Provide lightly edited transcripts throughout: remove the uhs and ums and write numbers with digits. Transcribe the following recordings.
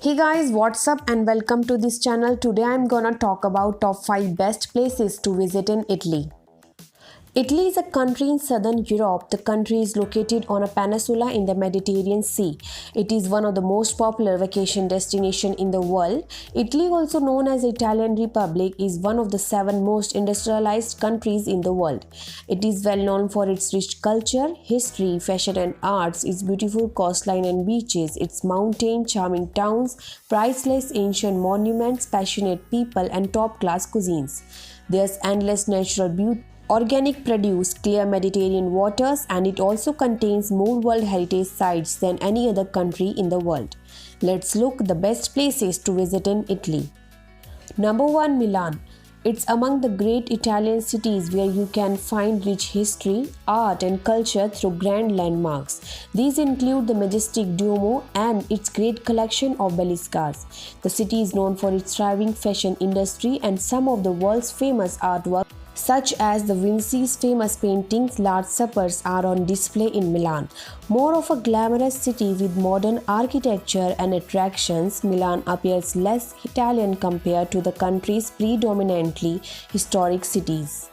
Hey guys, what's up and welcome to this channel. Today I'm gonna talk about top 5 best places to visit in Italy. Italy is a country in southern Europe. The country is located on a peninsula in the Mediterranean Sea. It is one of the most popular vacation destinations in the world. Italy, also known as the Italian Republic, is one of the 7 most industrialized countries in the world. It is well known for its rich culture, history, fashion and arts, its beautiful coastline and beaches, its mountain charming towns, priceless ancient monuments, passionate people and top-class cuisines. There's endless natural beauty, organic produce, clear Mediterranean waters, and it also contains more World Heritage sites than any other country in the world. Let's look the best places to visit in Italy. Number 1, Milan. It's among the great Italian cities where you can find rich history, art and culture through grand landmarks. These include the majestic Duomo and its great collection of basilicas. The city is known for its thriving fashion industry and some of the world's famous artwork such as the Vinci's famous paintings Last Suppers are on display in Milan. More of a glamorous city with modern architecture and attractions, Milan appears less Italian compared to the country's predominantly historic cities.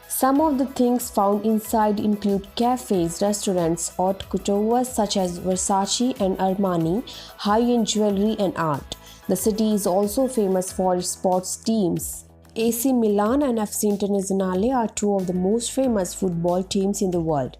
Some of the things found inside include cafes, restaurants, haute couture such as Versace and Armani, high-end jewelry and art. The city is also famous for its sports teams. AC Milan and FC Internazionale are two of the most famous football teams in the world.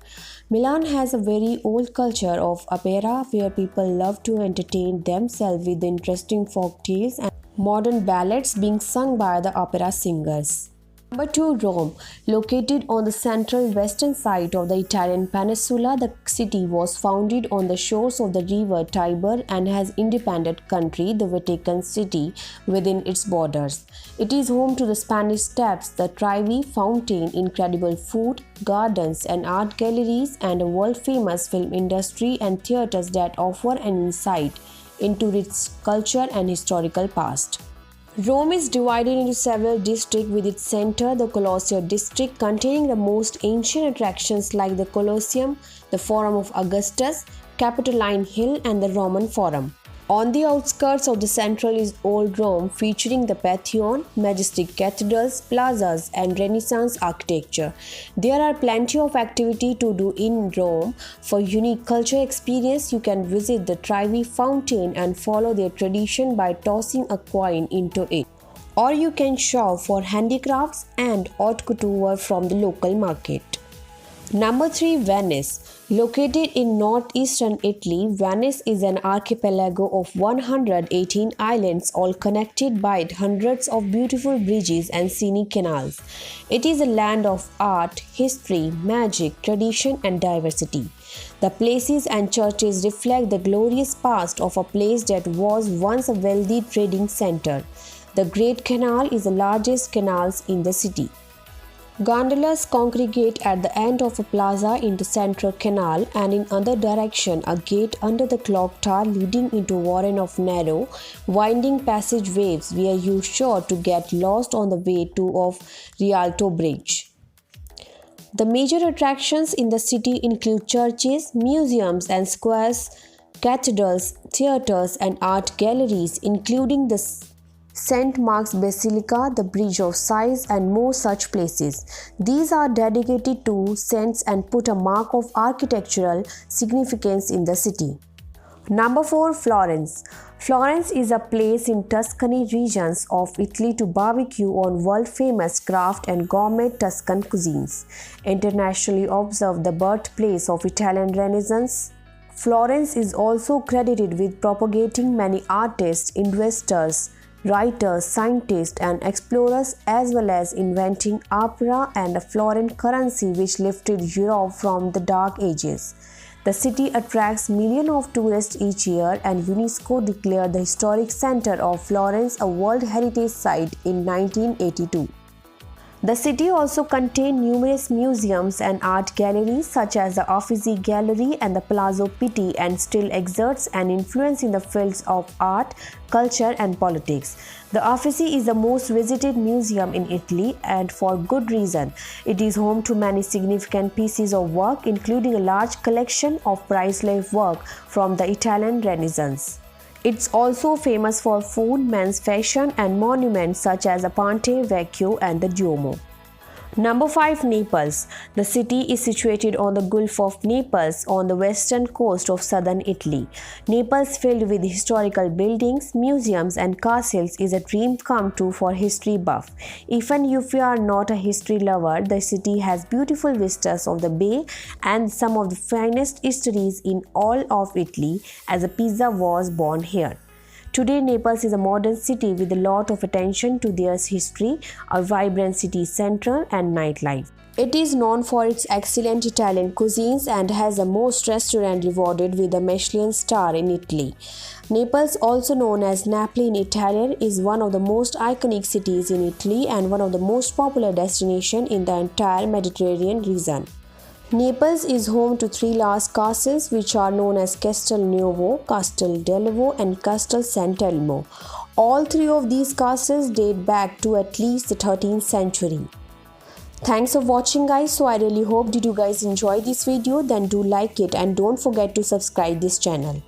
Milan has a very old culture of opera where people love to entertain themselves with interesting folk tales and modern ballads being sung by the opera singers. Number 2, Rome. Located on the central western side of the Italian peninsula, the city was founded on the shores of the river Tiber and has independent country, the Vatican City, within its borders. It is home to the Spanish Steps, the Trevi Fountain, incredible food, gardens and art galleries, and a world-famous film industry and theaters that offer an insight into its culture and historical past. Rome is divided into several districts with its center, the Colosseum district, containing the most ancient attractions like the Colosseum, the Forum of Augustus, Capitoline Hill and the Roman Forum. On the outskirts of the central is Old Rome, featuring the Pantheon, majestic cathedrals, plazas and Renaissance architecture. There are plenty of activity to do in Rome. For unique culture experience, you can visit the Trevi Fountain and follow their tradition by tossing a coin into it. Or you can shop for handicrafts and haute couture from the local market. Number 3, Venice. Located in northeastern Italy, Venice is an archipelago of 118 islands, all connected by hundreds of beautiful bridges and scenic canals. It is a land of art, history, magic, tradition, and diversity. The places and churches reflect the glorious past of a place that was once a wealthy trading center. The Great Canal is the largest canal in the city. Gondolas congregate at the end of a plaza in the central canal and in other direction a gate under the clock tower leading into a warren of narrow, winding passageways where you're sure to get lost on the way to of Rialto Bridge. The major attractions in the city include churches, museums and squares, cathedrals, theaters and art galleries, including the St. Mark's Basilica, the Bridge of Sighs and more such places. These are dedicated to saints and put a mark of architectural significance in the city. Number 4, Florence. Florence is a place in Tuscany regions of Italy to barbecue on world-famous craft and gourmet Tuscan cuisines. Internationally observed the birthplace of Italian Renaissance, Florence is also credited with propagating many artists, investors, writers, scientists and explorers, as well as inventing opera and a florin currency which lifted Europe from the Dark Ages. The city attracts millions of tourists each year and UNESCO declared the historic center of Florence a World Heritage Site in 1982. The city also contains numerous museums and art galleries such as the Uffizi Gallery and the Palazzo Pitti and still exerts an influence in the fields of art, culture and politics. The Uffizi is the most visited museum in Italy and for good reason. It is home to many significant pieces of work including a large collection of priceless work from the Italian Renaissance. It's also famous for food, men's fashion, and monuments such as the Ponte Vecchio and the Duomo. Number 5. Naples. The city is situated on the Gulf of Naples on the western coast of southern Italy. Naples, filled with historical buildings, museums, and castles, is a dream come true for history buff. Even if you are not a history lover, the city has beautiful vistas of the bay and some of the finest eateries in all of Italy, as a pizza was born here. Today, Naples is a modern city with a lot of attention to their history, a vibrant city centre, and nightlife. It is known for its excellent Italian cuisines and has the most restaurants rewarded with a Michelin star in Italy. Naples, also known as Napoli in Italian, is one of the most iconic cities in Italy and one of the most popular destinations in the entire Mediterranean region. Naples is home to 3 large castles which are known as Castel Nuovo, Castel Delvo, and Castel Sant'Elmo. All 3 of these castles date back to at least the 13th century. Thanks for watching guys. So I really hope did you guys enjoy this video, then do like it and don't forget to subscribe this channel.